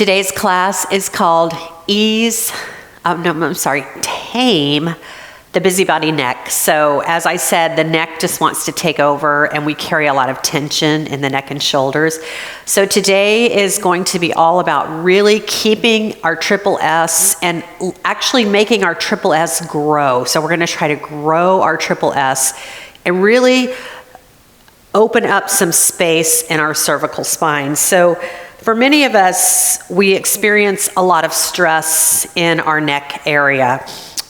Today's class is called Tame the Busybody Neck. So as I said, the neck just wants to take over and we carry a lot of tension in the neck and shoulders. So today is going to be all about really keeping our triple S and actually making our triple S grow. So we're going to try to grow our triple S and really open up some space in our cervical spine. So for many of us, we experience a lot of stress in our neck area.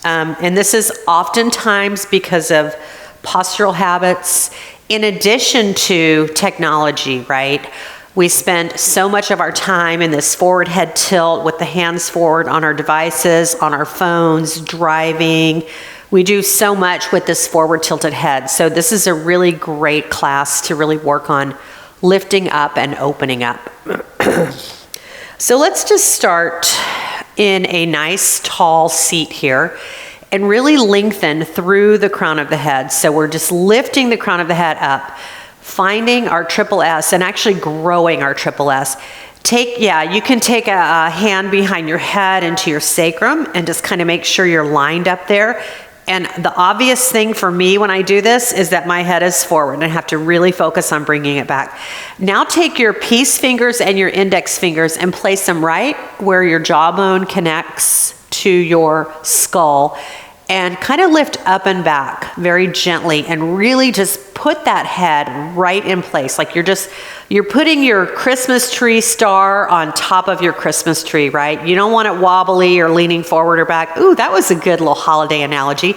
And this is oftentimes because of postural habits, in addition to technology, right? We spend so much of our time in this forward head tilt with the hands forward on our devices, on our phones, driving. We do so much with this forward tilted head. So this is a really great class to really work on lifting up and opening up. So let's just start in a nice tall seat here and really lengthen through the crown of the head. So we're just lifting the crown of the head up, finding our triple S and actually growing our triple S. You can take a hand behind your head into your sacrum and just kind of make sure you're lined up there. And the obvious thing for me when I do this is that my head is forward and I have to really focus on bringing it back. Now take your peace fingers and your index fingers and place them right where your jawbone connects to your skull and kind of lift up and back very gently and really just put that head right in place. Like you're putting your Christmas tree star on top of your Christmas tree, right? You don't want it wobbly or leaning forward or back. Ooh, that was a good little holiday analogy.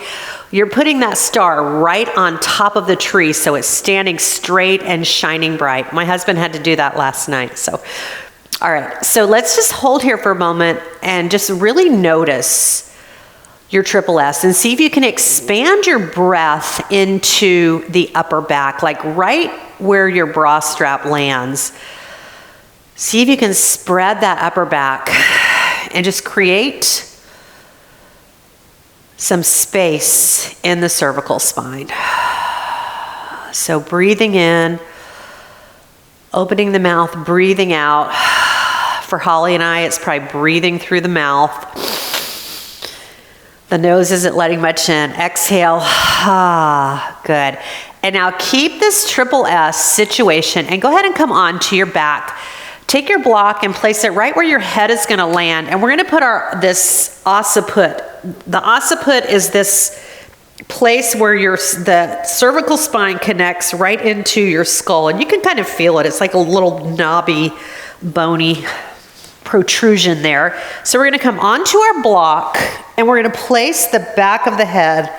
You're putting that star right on top of the tree so it's standing straight and shining bright. My husband had to do that last night. So, all right, so let's just hold here for a moment and just really notice your triple S and see if you can expand your breath into the upper back, like right where your bra strap lands. See if you can spread that upper back and just create some space in the cervical spine. So breathing in, opening the mouth, breathing out. For Holly and I, it's probably breathing through the mouth. The nose isn't letting much in. Exhale. Good. And now keep this triple S situation and go ahead and come on to your back. Take your block and place it right where your head is going to land. And we're going to put this occiput. The occiput is this place where the cervical spine connects right into your skull. And you can kind of feel it. It's like a little knobby, bony protrusion there. So we're going to come onto our block and we're going to place the back of the head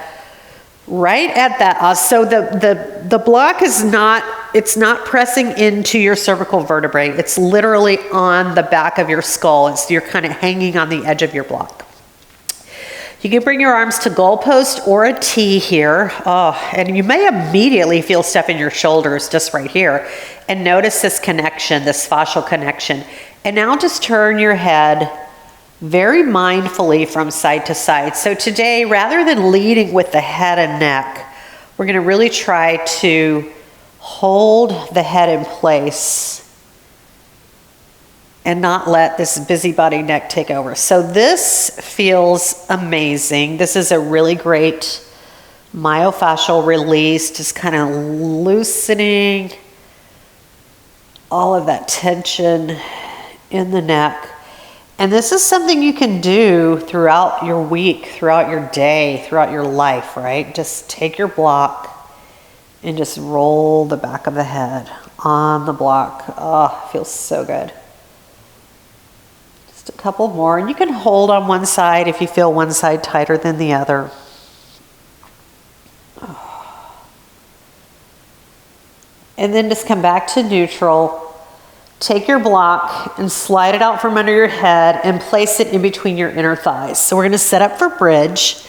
right at that. So the block is not pressing into your cervical vertebrae. It's literally on the back of your skull. You're kind of hanging on the edge of your block. You can bring your arms to goalpost or a T here. And you may immediately feel stuff in your shoulders just right here. And notice this connection, this fascial connection. And now just turn your head very mindfully from side to side. So today, rather than leading with the head and neck, we're going to really try to hold the head in place and not let this busybody neck take over. So this feels amazing. This is a really great myofascial release, just kind of loosening all of that tension in the neck. And this is something you can do throughout your week, throughout your day, throughout your life, right? Just take your block and just roll the back of the head on the block. Oh, it feels so good. Just a couple more. And you can hold on one side if you feel one side tighter than the other. And then just come back to neutral. Take your block and slide it out from under your head and place it in between your inner thighs. So we're going to set up for bridge.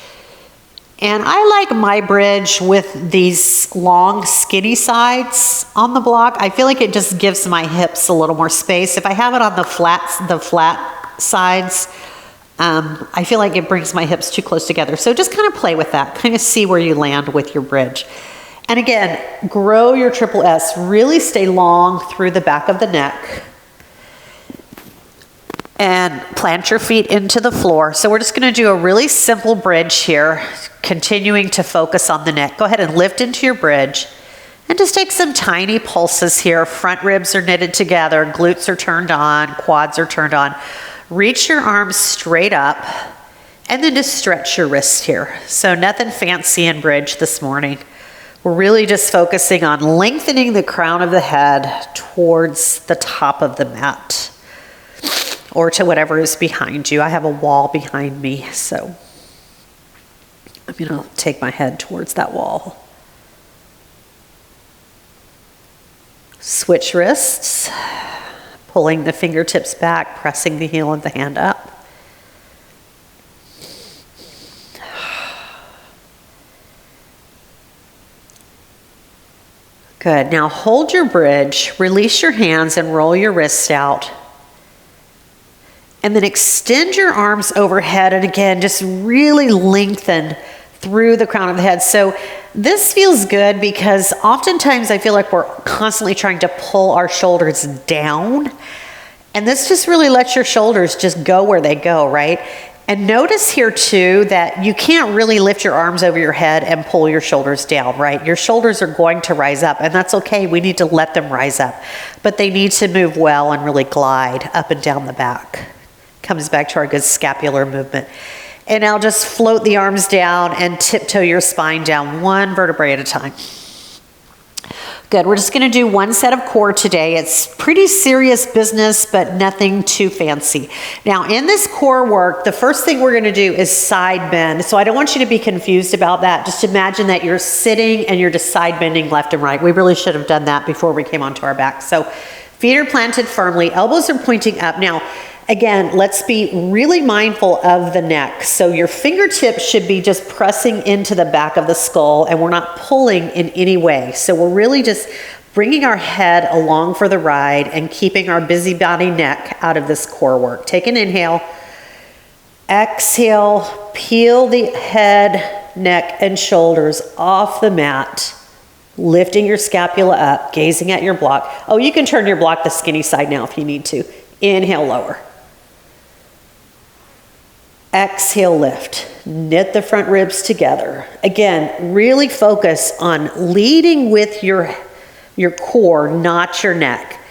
And I like my bridge with these long, skinny sides on the block. I feel like it just gives my hips a little more space. If I have it on the flat sides, I feel like it brings my hips too close together. So just kind of play with that. Kind of see where you land with your bridge. And again, grow your triple S. Really stay long through the back of the neck. And plant your feet into the floor. So we're just gonna do a really simple bridge here, continuing to focus on the neck. Go ahead and lift into your bridge and just take some tiny pulses here. Front ribs are knitted together, glutes are turned on, quads are turned on. Reach your arms straight up and then just stretch your wrist here. So nothing fancy in bridge this morning. We're really just focusing on lengthening the crown of the head towards the top of the mat, or to whatever is behind you. I have a wall behind me, so I'm gonna take my head towards that wall. Switch wrists, pulling the fingertips back, pressing the heel of the hand up. Good, now hold your bridge, release your hands and roll your wrists out. And then extend your arms overhead, and again, just really lengthen through the crown of the head. So this feels good because oftentimes I feel like we're constantly trying to pull our shoulders down. And this just really lets your shoulders just go where they go, right? And notice here too that you can't really lift your arms over your head and pull your shoulders down, right? Your shoulders are going to rise up, and that's okay. We need to let them rise up, but they need to move well and really glide up and down the back. Comes back to our good scapular movement. And now just float the arms down and tiptoe your spine down one vertebrae at a time. Good, we're just gonna do one set of core today. It's pretty serious business, but nothing too fancy. Now in this core work, the first thing we're gonna do is side bend. So I don't want you to be confused about that. Just imagine that you're sitting and you're just side bending left and right. We really should have done that before we came onto our back. So feet are planted firmly, elbows are pointing up. Now, again, let's be really mindful of the neck. So your fingertips should be just pressing into the back of the skull, and we're not pulling in any way. So we're really just bringing our head along for the ride and keeping our busybody neck out of this core work. Take an inhale. Exhale, peel the head, neck, and shoulders off the mat. Lifting your scapula up, gazing at your block. Oh, you can turn your block the skinny side now if you need to. Inhale, lower. Exhale, lift. Knit the front ribs together. Again, really focus on leading with your core, not your neck.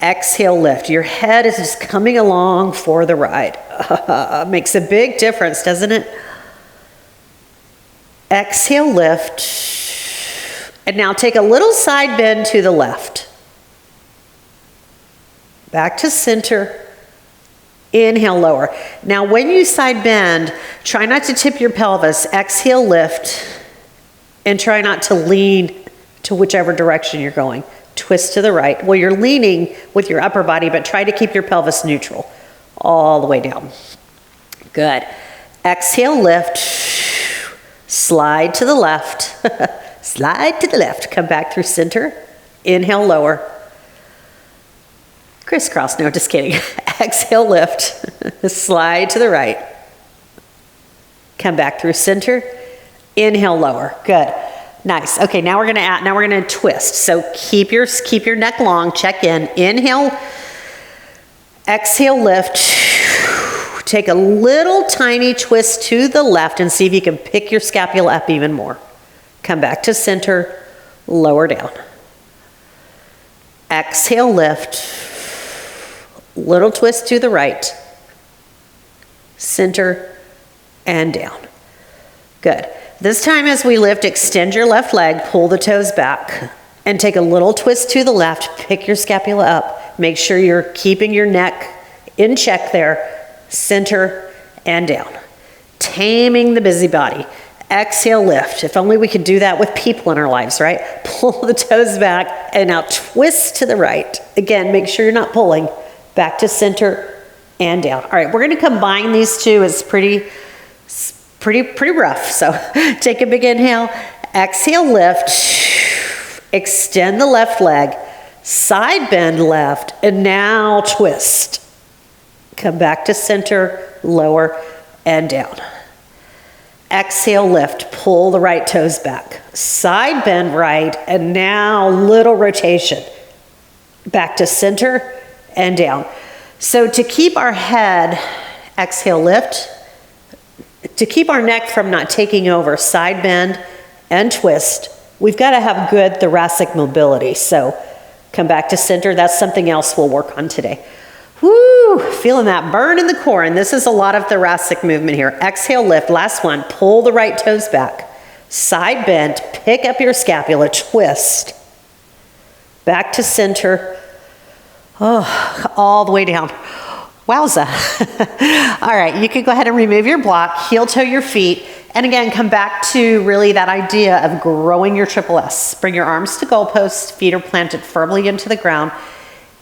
Exhale, lift. Your head is just coming along for the ride. Makes a big difference, doesn't it? Exhale, lift. And now take a little side bend to the left. Back to center. Inhale, lower. Now when you side bend, try not to tip your pelvis. Exhale, lift. And try not to lean to whichever direction you're going. Twist to the right. Well, you're leaning with your upper body, but try to keep your pelvis neutral all the way down. Good. Exhale, lift. Slide to the left. Slide to the left. Come back through center. Inhale, lower. Crisscross, no, just kidding. Exhale, lift. Slide to the right. Come back through center. Inhale, lower. Good. Nice. Okay, now we're gonna twist. So keep your neck long, check in. Inhale, exhale, lift. Take a little tiny twist to the left and see if you can pick your scapula up even more. Come back to center, lower down. Exhale, lift. Little twist to the right, center, and down. Good. This time as we lift, extend your left leg, pull the toes back, and take a little twist to the left, pick your scapula up. Make sure you're keeping your neck in check there, center, and down. Taming the busybody. Exhale, lift. If only we could do that with people in our lives, right? Pull the toes back, and now twist to the right. Again, make sure you're not pulling. Back to center and down. All right, we're gonna combine these two. It's pretty rough. So take a big inhale, exhale, lift, extend the left leg, side bend left, and now twist. Come back to center, lower, and down. Exhale, lift, pull the right toes back. Side bend right, and now little rotation. Back to center, and down. So to keep our head, exhale, lift. To keep our neck from not taking over, side bend and twist, we've got to have good thoracic mobility. So come back to center. That's something else we'll work on today. Woo, feeling that burn in the core. And this is a lot of thoracic movement here. Exhale, lift. Last one, pull the right toes back. Side bend, pick up your scapula, twist. Back to center. Oh, all the way down. Wowza. All right, you can go ahead and remove your block, heel toe your feet, and again, come back to really that idea of growing your triple S. Bring your arms to goalposts, feet are planted firmly into the ground,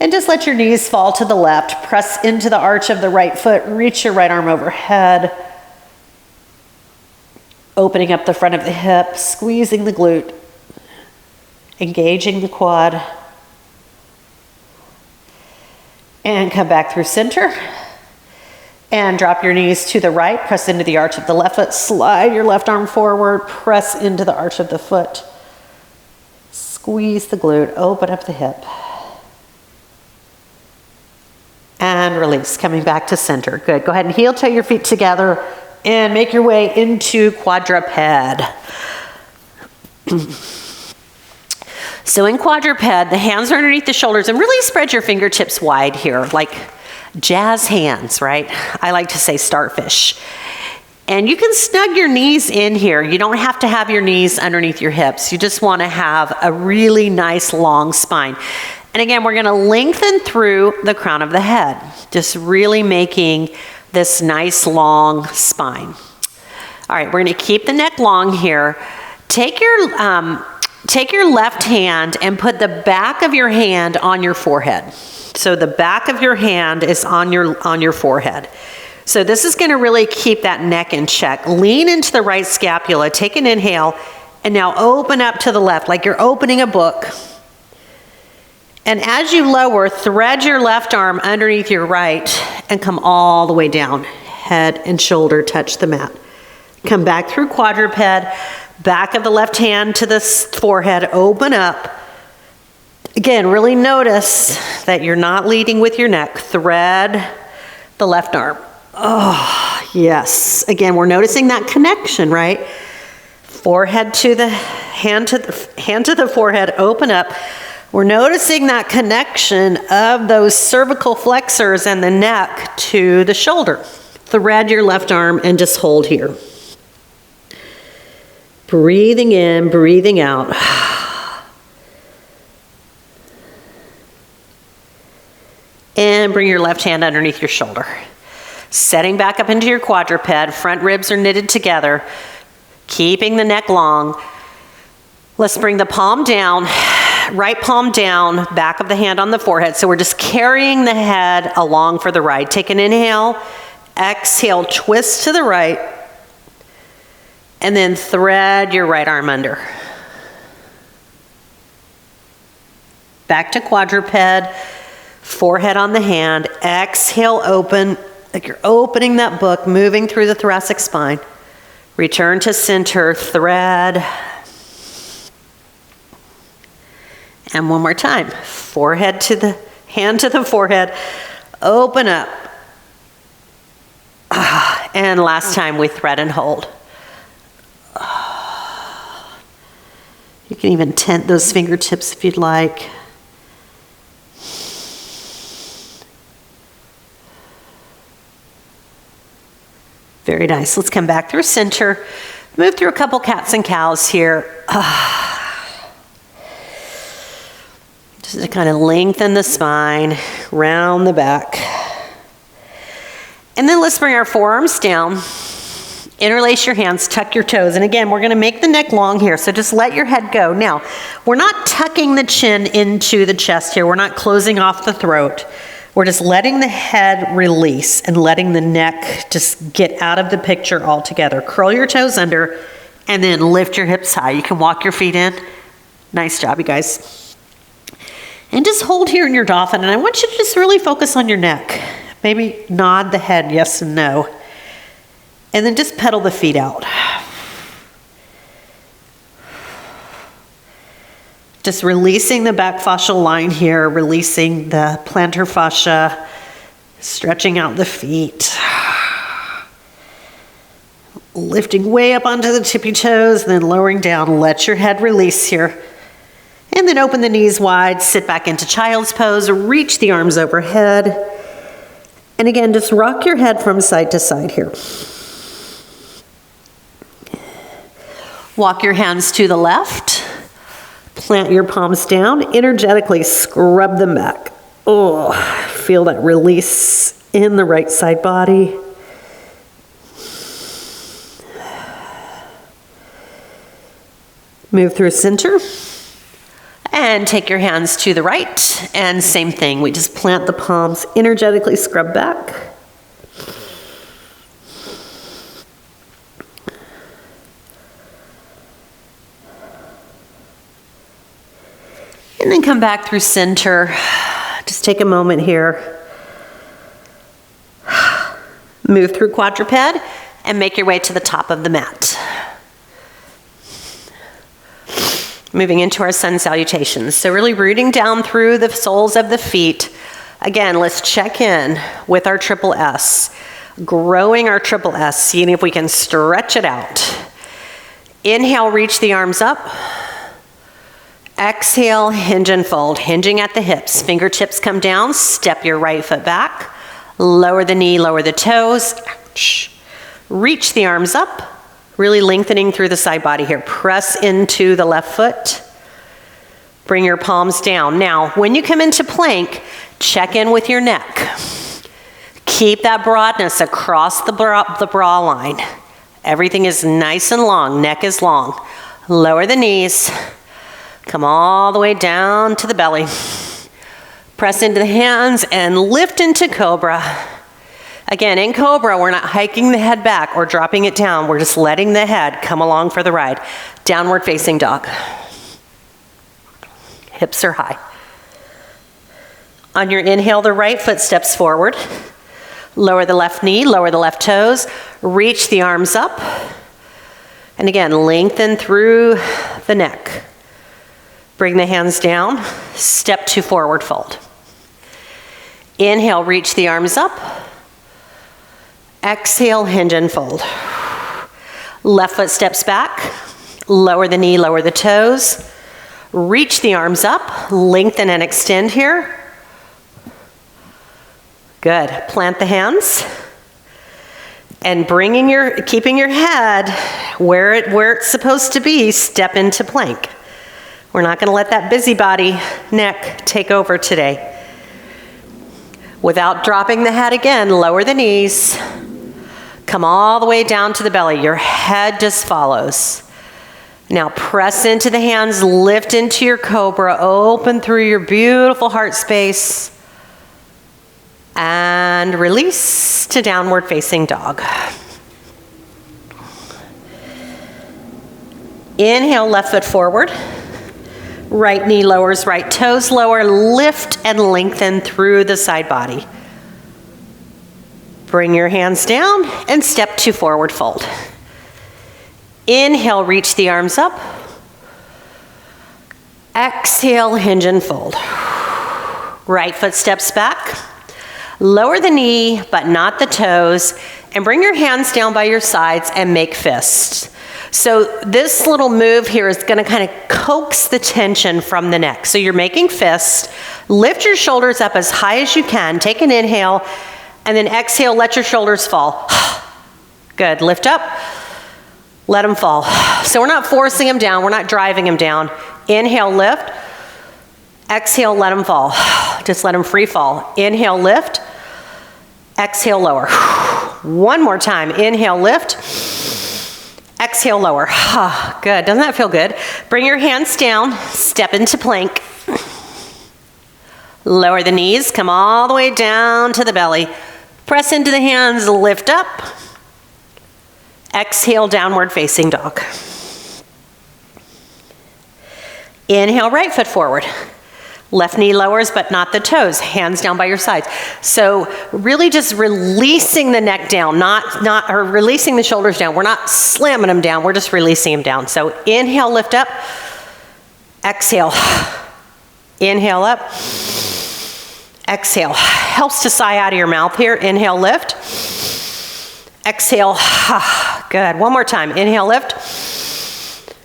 and just let your knees fall to the left. Press into the arch of the right foot, reach your right arm overhead, opening up the front of the hip, squeezing the glute, engaging the quad. And come back through center. And drop your knees to the right. Press into the arch of the left foot. Slide your left arm forward. Press into the arch of the foot. Squeeze the glute. Open up the hip. And release. Coming back to center. Good. Go ahead and heel toe your feet together. And make your way into quadruped. So in quadruped, the hands are underneath the shoulders, and really spread your fingertips wide here, like jazz hands, right? I like to say starfish. And you can snug your knees in here. You don't have to have your knees underneath your hips. You just want to have a really nice long spine. And again, we're going to lengthen through the crown of the head, just really making this nice long spine. All right, we're going to keep the neck long here. Take your left hand and put the back of your hand on your forehead. So the back of your hand is on your forehead. So this is going to really keep that neck in check. Lean into the right scapula, take an inhale, and now open up to the left like you're opening a book. And as you lower, thread your left arm underneath your right and come all the way down. Head and shoulder touch the mat. Come back through quadruped. Back of the left hand to the forehead, open up. Again, really notice that you're not leading with your neck. Thread the left arm. Oh, yes. Again, we're noticing that connection, right? Forehead to the hand to the forehead, open up. We're noticing that connection of those cervical flexors and the neck to the shoulder. Thread your left arm and just hold here. Breathing in, breathing out. And bring your left hand underneath your shoulder. Setting back up into your quadruped. Front ribs are knitted together. Keeping the neck long. Let's bring the palm down. Right palm down. Back of the hand on the forehead. So we're just carrying the head along for the ride. Take an inhale. Exhale, twist to the right. And then thread your right arm under. Back to quadruped, forehead on the hand. Exhale, open, like you're opening that book, moving through the thoracic spine. Return to center, thread. And one more time. Forehead to the hand to the forehead. Open up. And last time we thread and hold. You can even tent those fingertips if you'd like. Very nice. Let's come back through center. Move through a couple cats and cows here. Just to kind of lengthen the spine, round the back. And then let's bring our forearms down. Interlace your hands, tuck your toes. And again, we're going to make the neck long here, so just let your head go. Now, we're not tucking the chin into the chest here. We're not closing off the throat. We're just letting the head release and letting the neck just get out of the picture altogether. Curl your toes under and then lift your hips high. You can walk your feet in. Nice job, you guys. And just hold here in your dolphin, and I want you to just really focus on your neck. Maybe nod the head yes and no. And then just pedal the feet out. Just releasing the back fascial line here, releasing the plantar fascia, Stretching out the feet. Lifting way up onto the tippy toes, then lowering down. Let your head release here. And then open the knees wide, sit back into child's pose, reach the arms overhead. And again, just rock your head from side to side here. Walk your hands to the left. Plant your palms down. Energetically scrub them back. Oh, feel that release in the right side body. Move through center. And take your hands to the right. And same thing, we just plant the palms, energetically scrub back. And then come back through center. Just take a moment here. Move through quadruped and make your way to the top of the mat. Moving into our sun salutations. So really rooting down through the soles of the feet. Again, let's check in with our triple S. Growing our triple S, seeing if we can stretch it out. Inhale, reach the arms up. Exhale, hinge and fold, hinging at the hips. Fingertips come down, step your right foot back. Lower the knee, lower the toes. Ouch. Reach the arms up, really lengthening through the side body here. Press into the left foot. Bring your palms down. Now, when you come into plank, check in with your neck. Keep that broadness across the bra line. Everything is nice and long, neck is long. Lower the knees. Come all the way down to the belly. Press into the hands and lift into cobra. Again, in cobra, we're not hiking the head back or dropping it down. We're just letting the head come along for the ride. Downward facing dog. Hips are high. On your inhale, the right foot steps forward. Lower the left knee, lower the left toes. Reach the arms up. And again, lengthen through the neck. Bring the hands down, step to forward fold. Inhale, reach the arms up. Exhale, hinge and fold. Left foot steps back, lower the knee, lower the toes. Reach the arms up, lengthen and extend here. Good, plant the hands. And keeping your head where it's supposed to be, step into plank. We're not going to let that busybody neck take over today. Without dropping the head again, lower the knees. Come all the way down to the belly. Your head just follows. Now press into the hands, lift into your cobra, open through your beautiful heart space. And release to downward facing dog. Inhale, left foot forward. Right knee lowers, right toes lower, lift and lengthen through the side body. Bring your hands down and step to forward fold. Inhale, reach the arms up. Exhale, hinge and fold. Right foot steps back. Lower the knee, but not the toes, and bring your hands down by your sides and make fists. So this little move here is going to kind of coax the tension from the neck. So you're making fists. Lift your shoulders up as high as you can. Take an inhale, and then exhale, let your shoulders fall. Good, lift up, let them fall. So we're not forcing them down, we're not driving them down. Inhale, lift. Exhale, let them fall. Just let them free fall. Inhale, lift. Exhale, lower. One more time. Inhale, lift. Exhale, lower. Good. Doesn't that feel good? Bring your hands down. Step into plank. Lower the knees. Come all the way down to the belly. Press into the hands. Lift up. Exhale, downward facing dog. Inhale, right foot forward. Left knee lowers, but not the toes. Hands down by your sides. So really just releasing the neck down, or releasing the shoulders down. We're not slamming them down, we're just releasing them down. So inhale, lift up. Exhale. Inhale up. Exhale. helps to sigh out of your mouth here. Inhale, lift. Exhale. Good. One more time. Inhale, lift.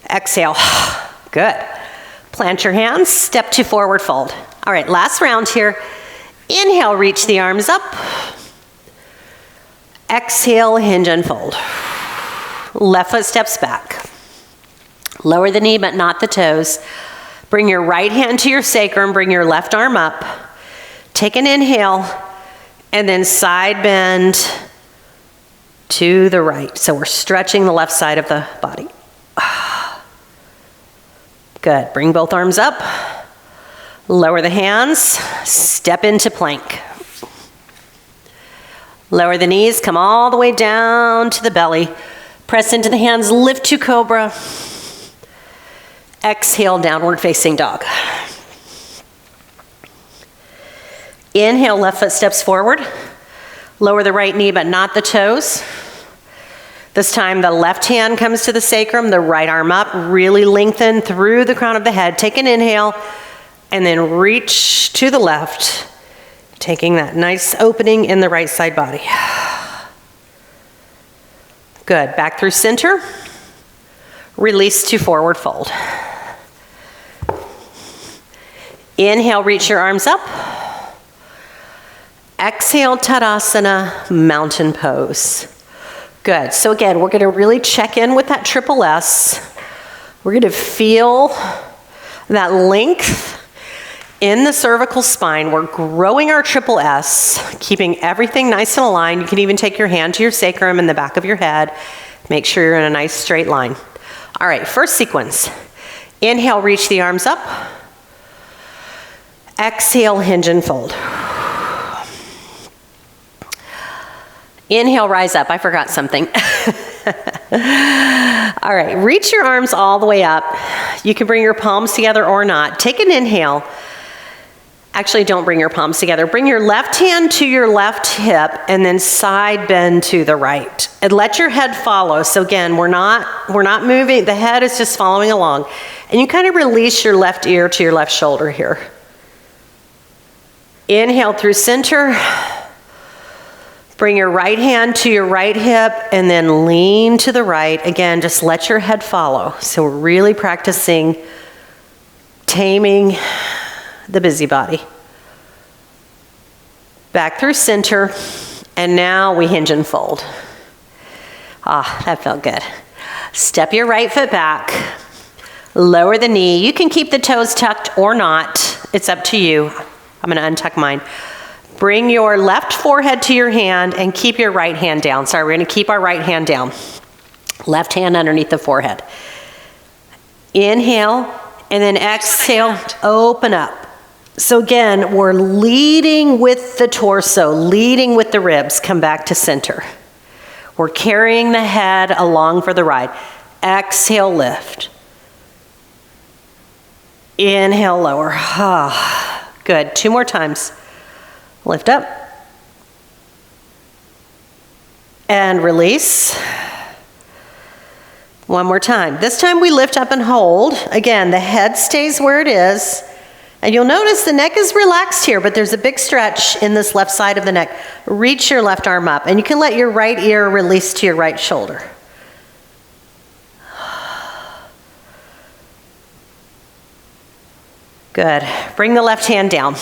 Exhale. Good. Plant your hands. Step to forward fold. All right, last round here. Inhale, reach the arms up. Exhale, hinge and fold. Left foot steps back. Lower the knee, but not the toes. Bring your right hand to your sacrum. Bring your left arm up. Take an inhale, and then side bend to the right. So we're stretching the left side of the body. Good. Bring both arms up. Lower the hands. Step into plank. Lower the knees. Come all the way down to the belly. Press into the hands. Lift to cobra. Exhale, downward facing dog. Inhale, left foot steps forward. Lower the right knee, but not the toes. This time the left hand comes to the sacrum, the right arm up, really lengthen through the crown of the head. Take an inhale, and then reach to the left, taking that nice opening in the right side body. Good. Back through center. Release to forward fold. Inhale, reach your arms up. Exhale, Tadasana, mountain pose. Good. So again, we're going to really check in with that triple S. We're going to feel that length in the cervical spine. We're growing our triple S, keeping everything nice and aligned. You can even take your hand to your sacrum and the back of your head. Make sure you're in a nice straight line. All right, first sequence. Inhale, reach the arms up. Exhale, hinge and fold. Inhale, rise up. I forgot something. All right, reach your arms all the way up. You can bring your palms together or not. Take an inhale. Actually, don't bring your palms together. Bring your left hand to your left hip and then side bend to the right. And let your head follow. So again, we're not moving. The head is just following along. And you kind of release your left ear to your left shoulder here. Inhale through center. Bring your right hand to your right hip and then lean to the right. Again, just let your head follow. So we're really practicing taming the busybody. Back through center, and now we hinge and fold. That felt good. Step your right foot back. Lower the knee. You can keep the toes tucked or not. It's up to you. I'm going to untuck mine. Bring your left forehead to your hand and keep your right hand down. Sorry, we're going to keep our right hand down. Left hand underneath the forehead. Inhale, and then exhale, open up. So again, we're leading with the torso, leading with the ribs. Come back to center. We're carrying the head along for the ride. Exhale, lift. Inhale, lower. Good. 2 more times. Lift up. And release. 1 more time. This time we lift up and hold. Again, the head stays where it is. And you'll notice the neck is relaxed here, but there's a big stretch in this left side of the neck. Reach your left arm up, and you can let your right ear release to your right shoulder. Good. Bring the left hand down.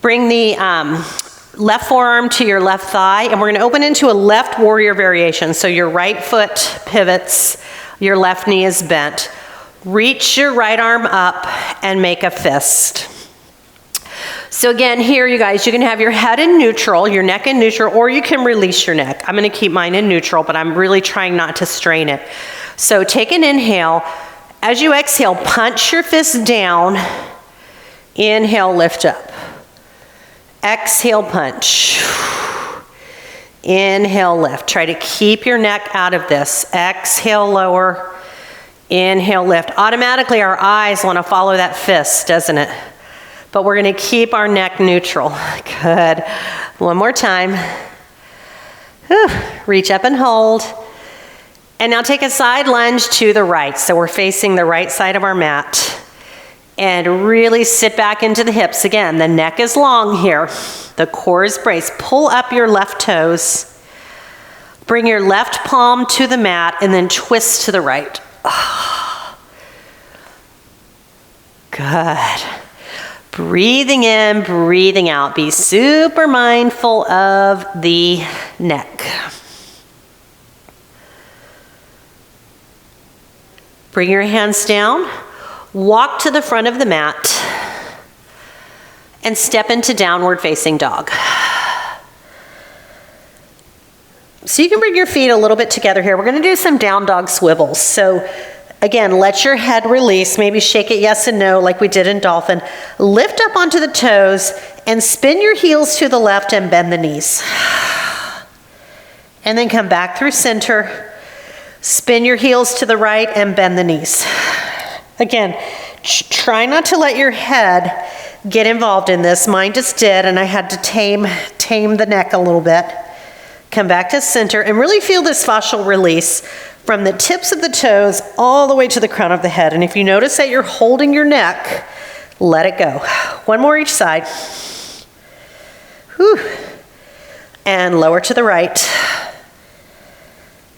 Bring the left forearm to your left thigh, and we're going to open into a left warrior variation. So your right foot pivots, your left knee is bent. Reach your right arm up and make a fist. So again, here you guys, you can have your head in neutral, your neck in neutral, or you can release your neck. I'm going to keep mine in neutral, but I'm really trying not to strain it. So take an inhale. As you exhale, punch your fist down. Inhale, lift up. Exhale, punch. Inhale, lift. Try to keep your neck out of this. Exhale, lower. Inhale, lift. Automatically, our eyes want to follow that fist, doesn't it? But we're going to keep our neck neutral. Good. 1 more time. Whew. Reach up and hold. And now take a side lunge to the right. So we're facing the right side of our mat. And really sit back into the hips. Again, the neck is long here. The core is braced. Pull up your left toes. Bring your left palm to the mat and then twist to the right. Good. Breathing in, breathing out. Be super mindful of the neck. Bring your hands down. Walk to the front of the mat and step into downward facing dog. So you can bring your feet a little bit together here. We're going to do some down dog swivels. So again, let your head release. Maybe shake it yes and no like we did in dolphin. Lift up onto the toes and spin your heels to the left and bend the knees. And then come back through center. Spin your heels to the right and bend the knees. Again, try not to let your head get involved in this. Mine just did, and I had to tame the neck a little bit. Come back to center and really feel this fascial release from the tips of the toes all the way to the crown of the head. And if you notice that you're holding your neck, let it go. One more each side. Whew. And lower to the right.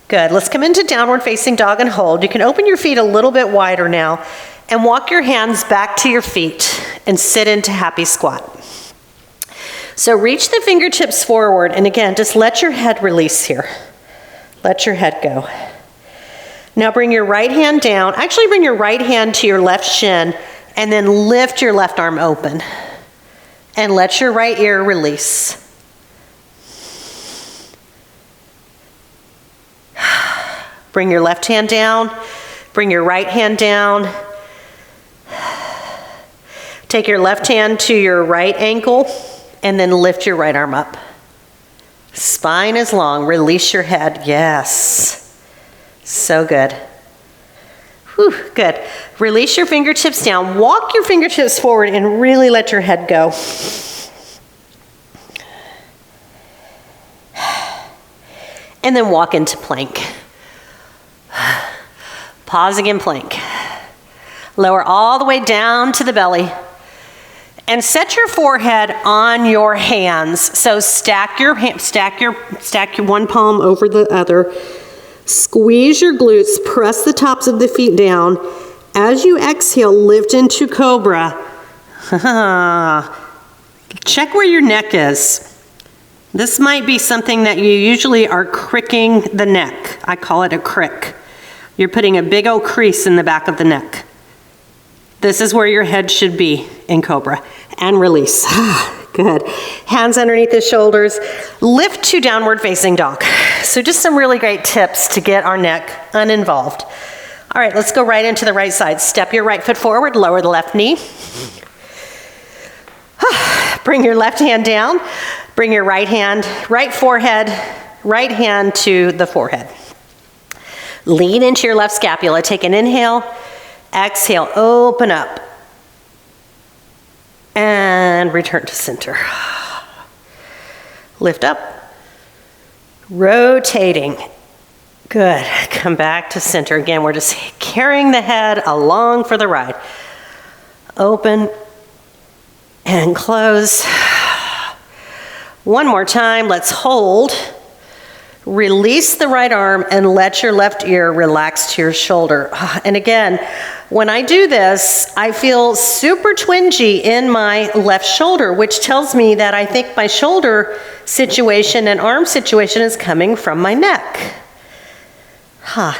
Good. Let's come into downward facing dog and hold. You can open your feet a little bit wider now and walk your hands back to your feet and sit into happy squat. So reach the fingertips forward, and again, just let your head release here. Let your head go. Now bring your right hand down. Actually bring your right hand to your left shin and then lift your left arm open. And let your right ear release. Bring your left hand down, bring your right hand down. Take your left hand to your right ankle and then lift your right arm up. Spine is long, release your head, yes. So good. Whew, good. Release your fingertips down, walk your fingertips forward and really let your head go. And then walk into plank. Pausing in plank. Lower all the way down to the belly. And set your forehead on your hands. So stack your one palm over the other. Squeeze your glutes, press the tops of the feet down. As you exhale, lift into cobra. Check where your neck is. This might be something that you usually are cricking the neck. I call it a crick. You're putting a big old crease in the back of the neck. This is where your head should be in cobra. And release. Good. Hands underneath the shoulders. Lift to downward facing dog. So just some really great tips to get our neck uninvolved. All right, let's go right into the right side. Step your right foot forward, lower the left knee. Bring your left hand down. Bring your right hand, right forehead, right hand to the forehead. Lean into your left scapula. Take an inhale. Exhale, open up. And return to center. Lift up. Rotating. Good. Come back to center. Again, we're just carrying the head along for the ride. Open and close. One more time. Let's hold. Release the right arm and let your left ear relax to your shoulder. And again, when I do this, I feel super twingy in my left shoulder, which tells me that I think my shoulder situation and arm situation is coming from my neck.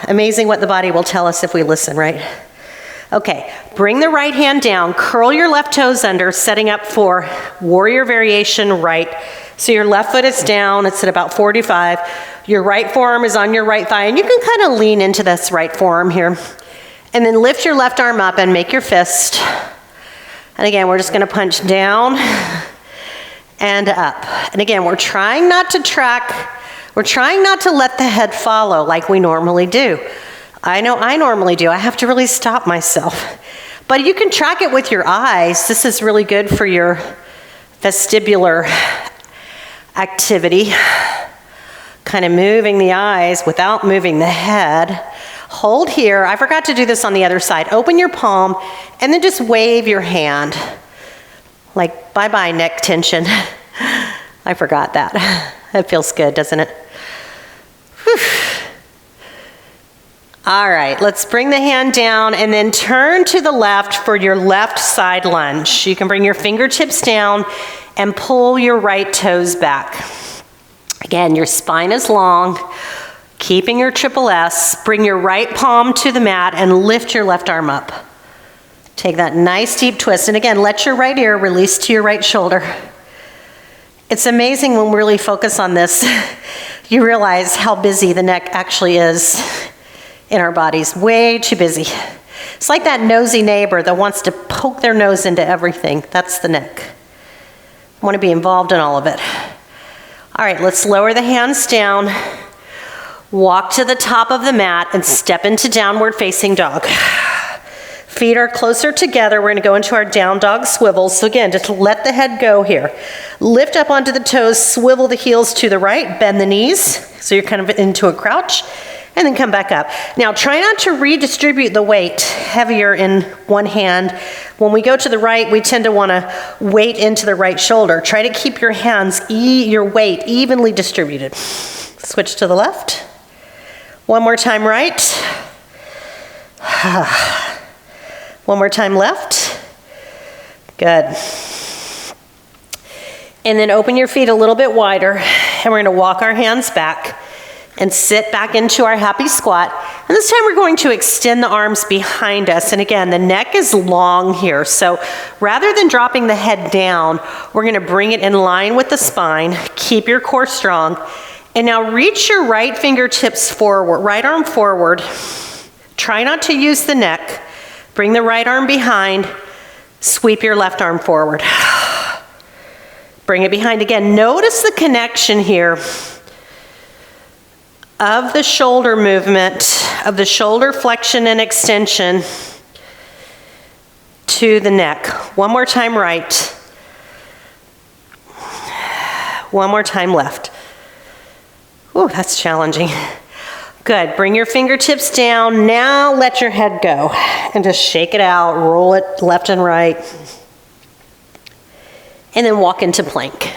Amazing what the body will tell us if we listen, right? Okay, bring the right hand down, curl your left toes under, setting up for warrior variation right. So your left foot is down, it's at about 45. Your right forearm is on your right thigh, and you can kind of lean into this right forearm here. And then lift your left arm up and make your fist. And again, we're just gonna punch down and up. And again, we're trying not to let the head follow like we normally do. I know I normally do. I have to really stop myself. But you can track it with your eyes. This is really good for your vestibular activity. Kind of moving the eyes without moving the head. Hold here. I forgot to do this on the other side. Open your palm and then just wave your hand. Like, bye-bye neck tension. I forgot that. That feels good, doesn't it? Whew. All right, let's bring the hand down and then turn to the left for your left side lunge. You can bring your fingertips down and pull your right toes back. Again, your spine is long, keeping your triple S. Bring your right palm to the mat and lift your left arm up. Take that nice deep twist. And again, let your right ear release to your right shoulder. It's amazing when we really focus on this, you realize how busy the neck actually is in our bodies. Way too busy. It's like that nosy neighbor that wants to poke their nose into everything. That's the neck. I want to be involved in all of it. All right, let's lower the hands down. Walk to the top of the mat and step into downward facing dog. Feet are closer together. We're going to go into our down dog swivel. So again, just let the head go here. Lift up onto the toes, swivel the heels to the right, bend the knees. So you're kind of into a crouch, and then come back up. Now try not to redistribute the weight heavier in one hand. When we go to the right, we tend to want to weight into the right shoulder. Try to keep your hands, your weight evenly distributed. Switch to the left. One more time right. One more time left. Good. And then open your feet a little bit wider, and we're going to walk our hands back and sit back into our happy squat. And this time we're going to extend the arms behind us. And again, the neck is long here. So rather than dropping the head down, we're going to bring it in line with the spine. Keep your core strong. And now reach your right fingertips forward, right arm forward. Try not to use the neck. Bring the right arm behind. Sweep your left arm forward. Bring it behind again. Notice the connection here of the shoulder movement, of the shoulder flexion and extension to the neck. One more time right. One more time left. Ooh, that's challenging. Good. Bring your fingertips down. Now let your head go and just shake it out. Roll it left and right. And then walk into plank.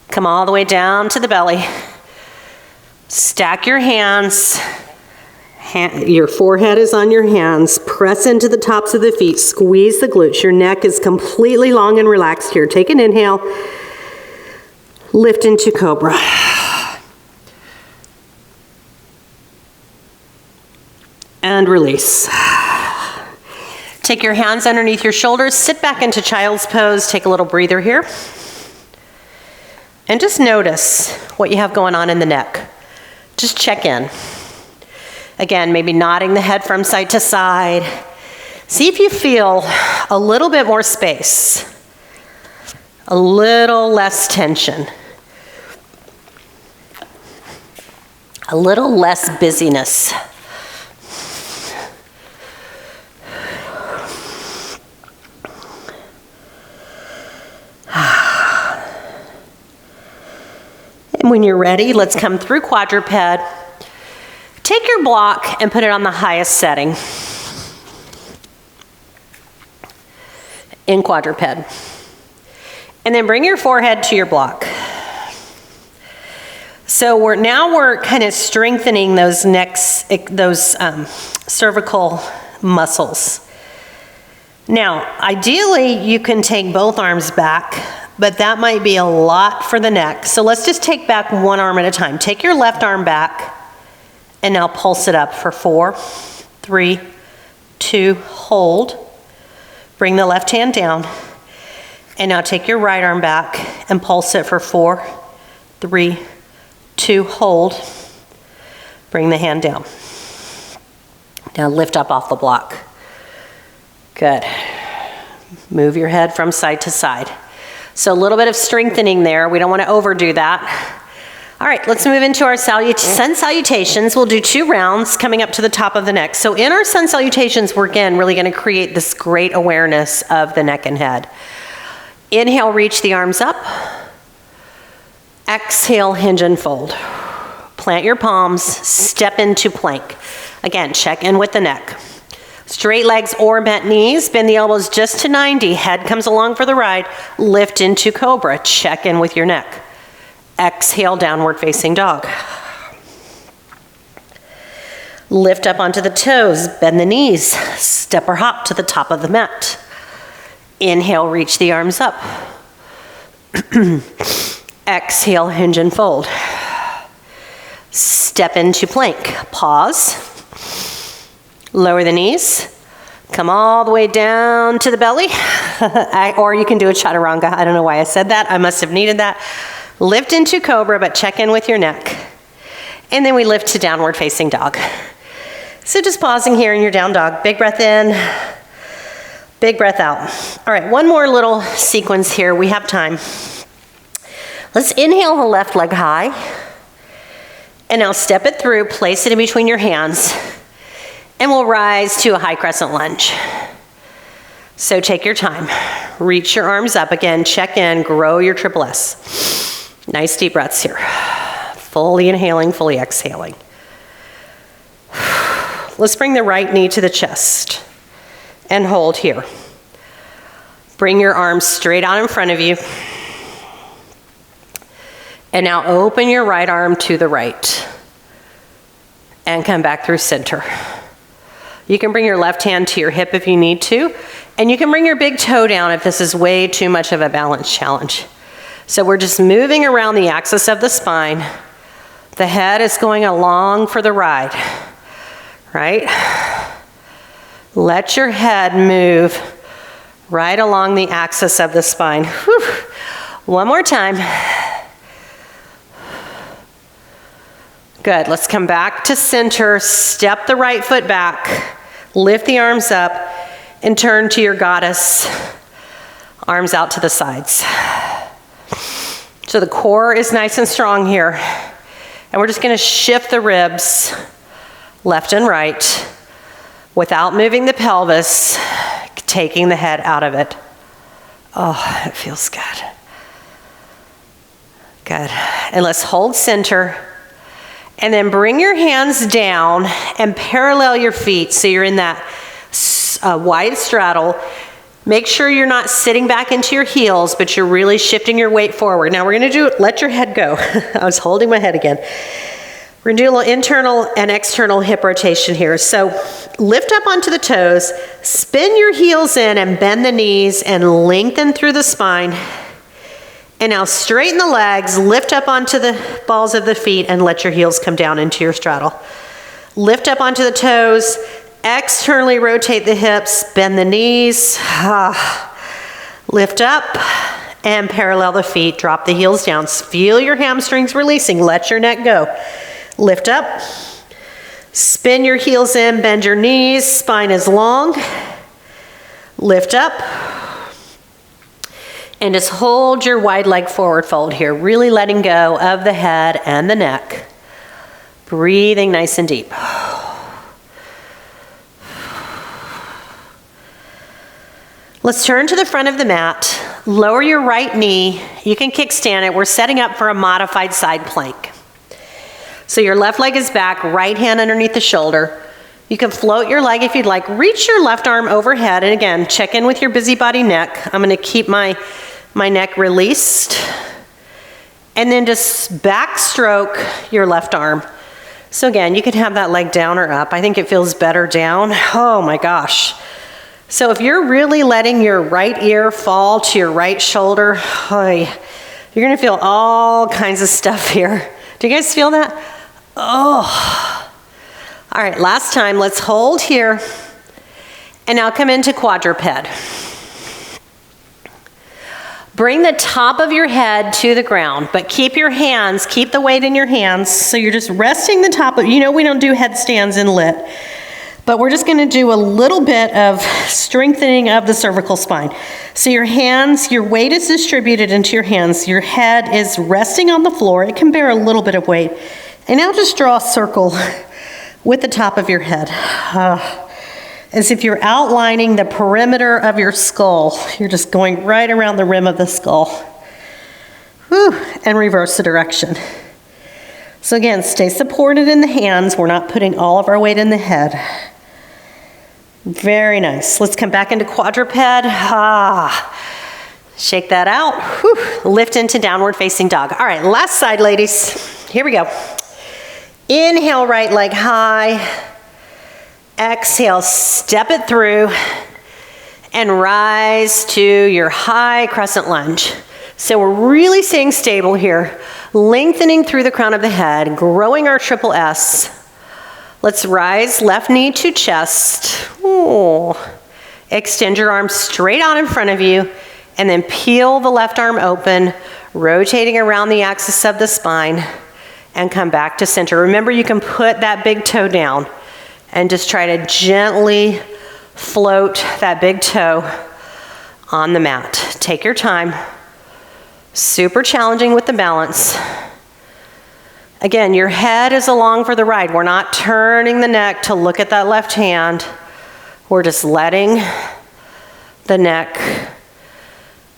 Come all the way down to the belly. Stack your hands. Your forehead is on your hands. Press into the tops of the feet. Squeeze the glutes. Your neck is completely long and relaxed here. Take an inhale. Lift into cobra. And release. Take your hands underneath your shoulders. Sit back into child's pose. Take a little breather here. And just notice what you have going on in the neck. Just check in. Again, maybe nodding the head from side to side. See if you feel a little bit more space. A little less tension. A little less busyness. And when you're ready, let's come through quadruped. Take your block and put it on the highest setting in quadruped. And then bring your forehead to your block. So we're kind of strengthening those cervical muscles. Now, ideally, you can take both arms back, but that might be a lot for the neck. So let's just take back one arm at a time. Take your left arm back, and now pulse it up for 4, 3, 2, hold. Bring the left hand down, and now take your right arm back and pulse it for 4, 3, 2, hold. Bring the hand down. Now lift up off the block. Good. Move your head from side to side. So a little bit of strengthening there. We don't want to overdo that. All right, let's move into our sun salutations. We'll do 2 rounds coming up to the top of the neck. So in our sun salutations, we're again really going to create this great awareness of the neck and head. Inhale, reach the arms up. Exhale, hinge and fold. Plant your palms, step into plank. Again, check in with the neck. Straight legs or bent knees, bend the elbows just to 90, head comes along for the ride, lift into cobra, check in with your neck. Exhale, downward facing dog. Lift up onto the toes, bend the knees, step or hop to the top of the mat. Inhale, reach the arms up. Exhale, hinge and fold. Step into plank, pause. Lower the knees, come all the way down to the belly, or you can do a chaturanga. I don't know why I said that. I must have needed that. Lift into cobra, but check in with your neck. And then we lift to downward facing dog. So just pausing here in your down dog. Big breath in, big breath out. All right, one more little sequence here. We have time. Let's inhale the left leg high. And now step it through, place it in between your hands. And we'll rise to a high crescent lunge. So take your time. Reach your arms up again, check in, grow your triple S. Nice deep breaths here. Fully inhaling, fully exhaling. Let's bring the right knee to the chest and hold here. Bring your arms straight out in front of you. And now open your right arm to the right. And come back through center. You can bring your left hand to your hip if you need to, and you can bring your big toe down if this is way too much of a balance challenge. So we're just moving around the axis of the spine. The head is going along for the ride, right? Let your head move right along the axis of the spine. Whew. One more time. Good, let's come back to center, step the right foot back, lift the arms up, and turn to your goddess. Arms out to the sides. So the core is nice and strong here. And we're just gonna shift the ribs left and right without moving the pelvis, taking the head out of it. Oh, it feels good. Good, and let's hold center. And then bring your hands down and parallel your feet so you're in that wide straddle. Make sure you're not sitting back into your heels, but you're really shifting your weight forward. Now we're gonna do, let your head go. I was holding my head again. We're gonna do a little internal and external hip rotation here. So lift up onto the toes, spin your heels in and bend the knees and lengthen through the spine. And now straighten the legs, lift up onto the balls of the feet and let your heels come down into your straddle. Lift up onto the toes, externally rotate the hips, bend the knees, lift up and parallel the feet, drop the heels down. Feel your hamstrings releasing, let your neck go. Lift up, spin your heels in, bend your knees, spine is long. Lift up. And just hold your wide leg forward fold here, really letting go of the head and the neck. Breathing nice and deep. Let's turn to the front of the mat. Lower your right knee. You can kickstand it. We're setting up for a modified side plank. So your left leg is back, right hand underneath the shoulder. You can float your leg if you'd like. Reach your left arm overhead. And again, check in with your busybody neck. I'm gonna keep my neck released. And then just backstroke your left arm. So again, you can have that leg down or up. I think it feels better down. Oh my gosh. So if you're really letting your right ear fall to your right shoulder, you're gonna feel all kinds of stuff here. Do you guys feel that? Oh. All right, last time, let's hold here. And now come into quadruped. Bring the top of your head to the ground, but keep your hands, keep the weight in your hands. So you're just resting the top of, we don't do headstands in lit, but we're just gonna do a little bit of strengthening of the cervical spine. So your hands, your weight is distributed into your hands. Your head is resting on the floor. It can bear a little bit of weight. And now just draw a circle with the top of your head. As if you're outlining the perimeter of your skull. You're just going right around the rim of the skull. Whew, and reverse the direction. So again, stay supported in the hands. We're not putting all of our weight in the head. Very nice. Let's come back into quadruped. Shake that out. Whew. Lift into downward facing dog. All right, last side, ladies. Here we go. Inhale, right leg high. Exhale, step it through and rise to your high crescent lunge. So we're really staying stable here, lengthening through the crown of the head, growing our triple S. Let's rise left knee to chest. Ooh. Extend your arms straight out in front of you and then peel the left arm open, rotating around the axis of the spine and come back to center. Remember, you can put that big toe down and just try to gently float that big toe on the mat. Take your time. Super challenging with the balance. Again, your head is along for the ride. We're not turning the neck to look at that left hand. We're just letting the neck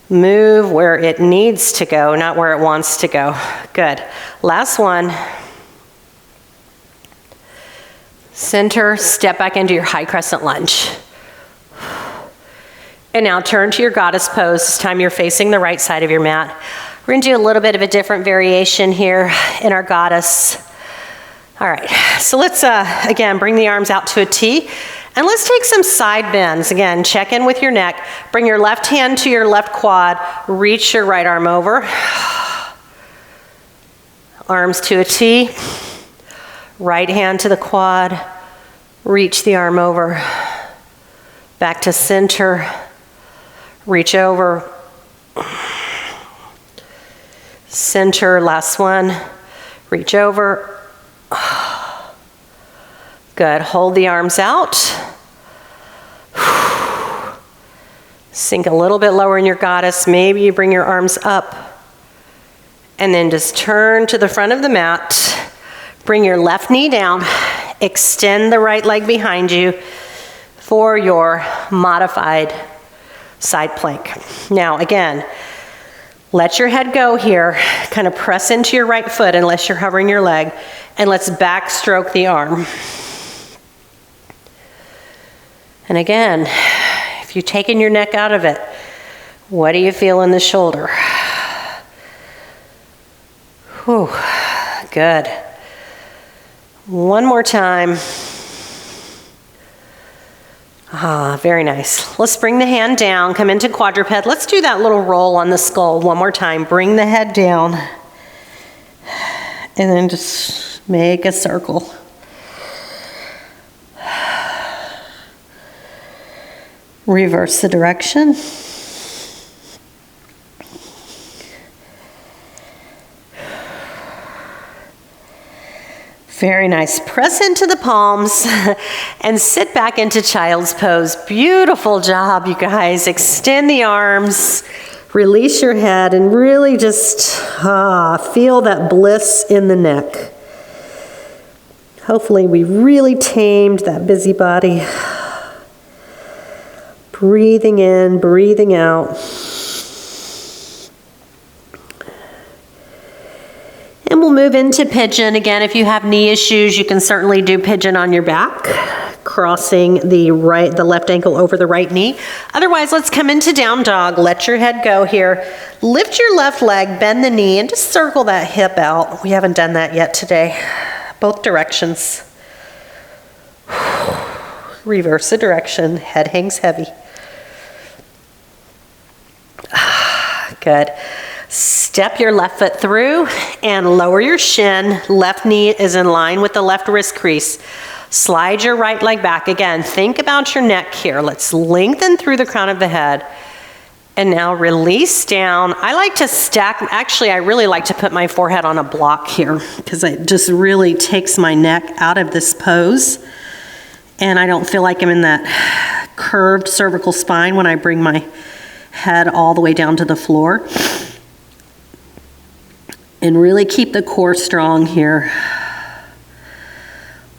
move where it needs to go, not where it wants to go. Good. Last one. Center, step back into your high crescent lunge. And now turn to your goddess pose. This time you're facing the right side of your mat. We're gonna do a little bit of a different variation here in our goddess. All right, so let's, again, bring the arms out to a T. And let's take some side bends. Again, check in with your neck. Bring your left hand to your left quad. Reach your right arm over. Arms to a T. Right hand to the quad. Reach the arm over. Back to center. Reach over. Center, last one. Reach over. Good, hold the arms out. Sink a little bit lower in your goddess. Maybe you bring your arms up. And then just turn to the front of the mat. Bring your left knee down. Extend the right leg behind you for your modified side plank. Now again, let your head go here. Kind of press into your right foot unless you're hovering your leg. And let's backstroke the arm. And again, if you've taken your neck out of it, what do you feel in the shoulder? Whew, good. One more time. Very nice. Let's bring the hand down, come into quadruped. Let's do that little roll on the skull one more time. Bring the head down. And then just make a circle. Reverse the direction. Very nice. Press into the palms and sit back into child's pose. Beautiful job, you guys. Extend the arms, release your head, and really just feel that bliss in the neck. Hopefully we really tamed that busybody. Breathing in, breathing out. And we'll move into pigeon. Again, if you have knee issues, you can certainly do pigeon on your back, crossing the left ankle over the right knee. Otherwise, let's come into down dog. Let your head go here. Lift your left leg, bend the knee, and just circle that hip out. We haven't done that yet today. Both directions. Reverse the direction. Head hangs heavy. Good. Step your left foot through and lower your shin. Left knee is in line with the left wrist crease. Slide your right leg back. Again, think about your neck here. Let's lengthen through the crown of the head. And now release down. I like to stack, actually I really like to put my forehead on a block here because it just really takes my neck out of this pose. And I don't feel like I'm in that curved cervical spine when I bring my head all the way down to the floor. And really keep the core strong here.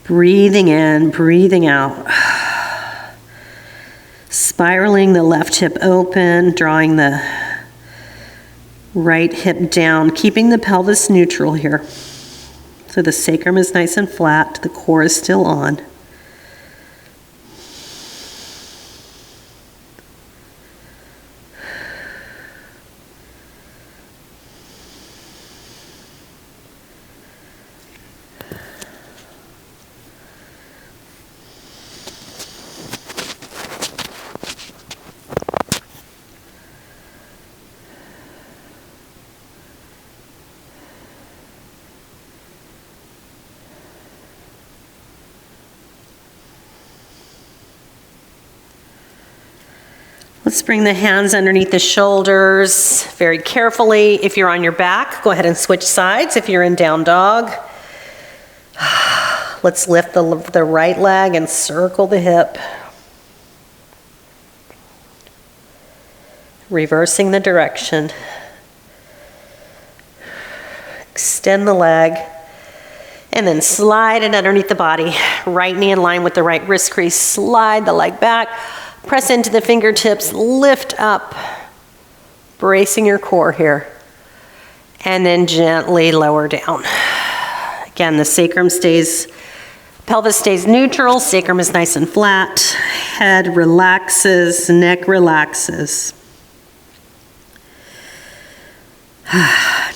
Breathing in, breathing out. Spiraling the left hip open, drawing the right hip down, keeping the pelvis neutral here. So the sacrum is nice and flat, the core is still on. Let's bring the hands underneath the shoulders very carefully. If you're on your back, go ahead and switch sides. If you're in down dog, let's lift the right leg and circle the hip. Reversing the direction. Extend the leg. And then slide it underneath the body. Right knee in line with the right wrist crease. Slide the leg back. Press into the fingertips, lift up, bracing your core here. And then gently lower down. Again, the sacrum stays, pelvis stays neutral, sacrum is nice and flat, head relaxes, neck relaxes.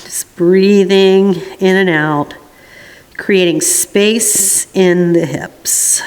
Just breathing in and out, creating space in the hips.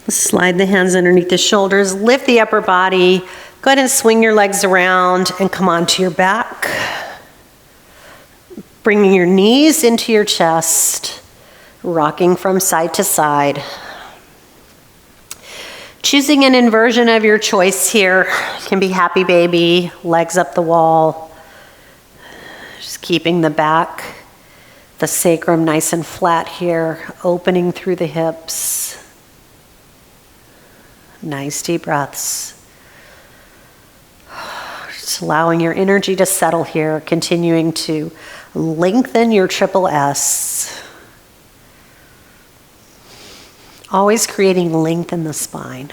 Slide the hands underneath the shoulders, lift the upper body, go ahead and swing your legs around and come onto your back. Bringing your knees into your chest, rocking from side to side. Choosing an inversion of your choice here. Can be happy baby, legs up the wall. Just keeping the back, the sacrum nice and flat here, opening through the hips. Nice deep breaths. Just allowing your energy to settle here, continuing to lengthen your triple S. Always creating length in the spine.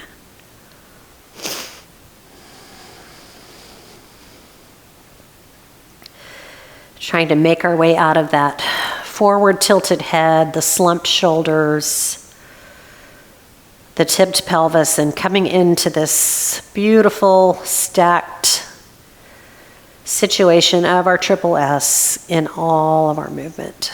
Trying to make our way out of that forward tilted head, the slumped shoulders, the tipped pelvis, and coming into this beautiful stacked situation of our triple S in all of our movement.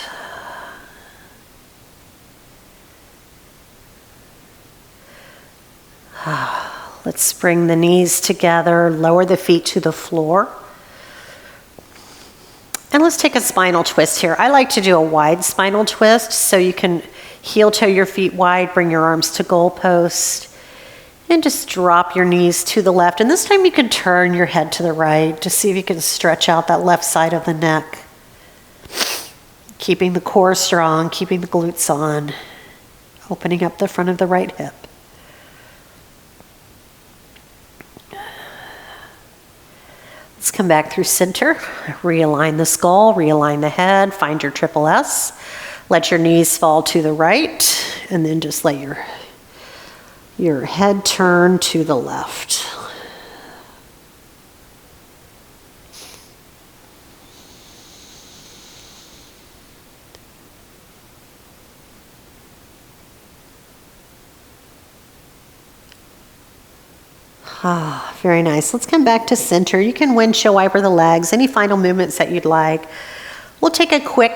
Let's bring the knees together, lower the feet to the floor. And let's take a spinal twist here. I like to do a wide spinal twist, so you can heel toe your feet wide, bring your arms to goalpost, and just drop your knees to the left. And this time you can turn your head to the right to see if you can stretch out that left side of the neck. Keeping the core strong, keeping the glutes on, opening up the front of the right hip. Let's come back through center, realign the skull, realign the head, find your triple S. Let your knees fall to the right, and then just let your head turn to the left. Ah, very nice. Let's come back to center. You can windshield wiper the legs, any final movements that you'd like. We'll take a quick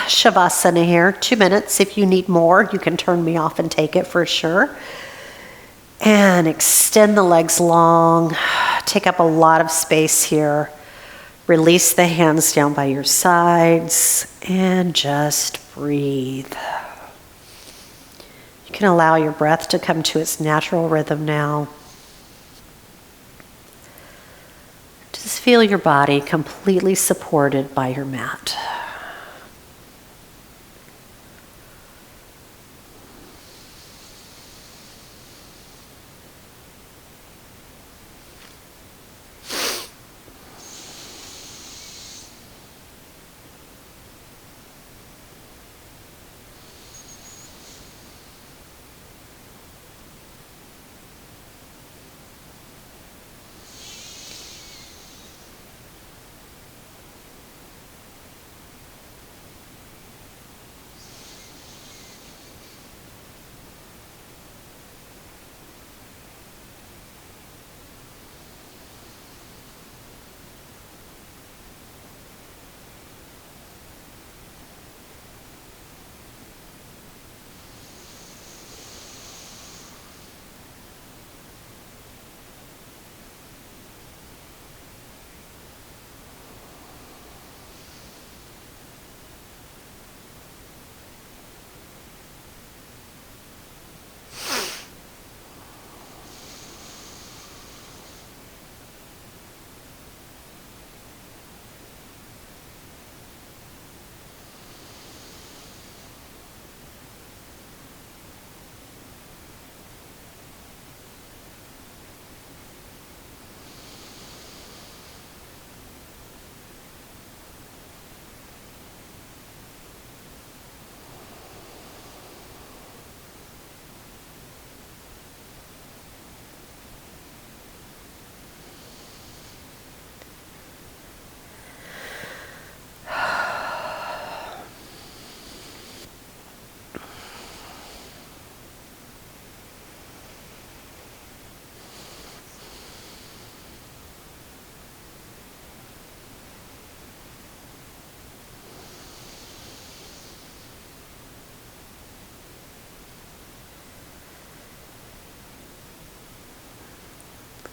Shavasana here, 2 minutes. If you need more, you can turn me off and take it for sure. And extend the legs long. Take up a lot of space here. Release the hands down by your sides and just breathe. You You can allow your breath to come to its natural rhythm now. Just feel your body completely supported by your mat.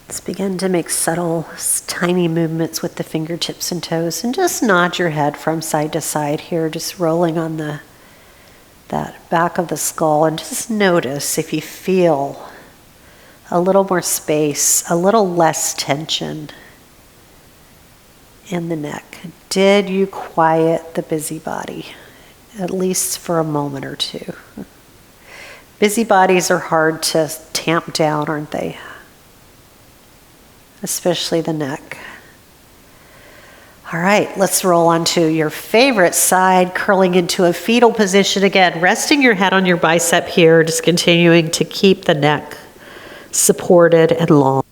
Let's begin to make subtle, tiny movements with the fingertips and toes, and just nod your head from side to side here, just rolling on that back of the skull, and just notice if you feel a little more space, a little less tension in the neck. Did you quiet the busybody, at least for a moment or two? Busybodies are hard to tamp down, aren't they? Especially the neck. All right, let's roll onto your favorite side, curling into a fetal position again, resting your head on your bicep here, just continuing to keep the neck supported and long.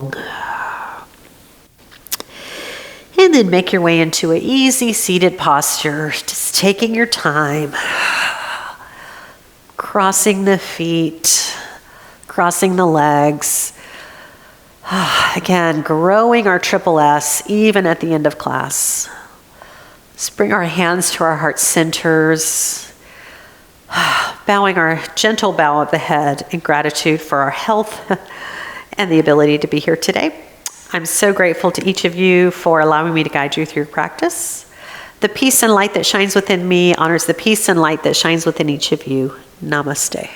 And then make your way into an easy seated posture, just taking your time, crossing the feet, crossing the legs. Again, growing our triple S even at the end of class. Let's bring our hands to our heart centers, bowing our gentle bow of the head in gratitude for our health and the ability to be here today. I'm so grateful to each of you for allowing me to guide you through practice. The peace and light that shines within me honors the peace and light that shines within each of you. Namaste.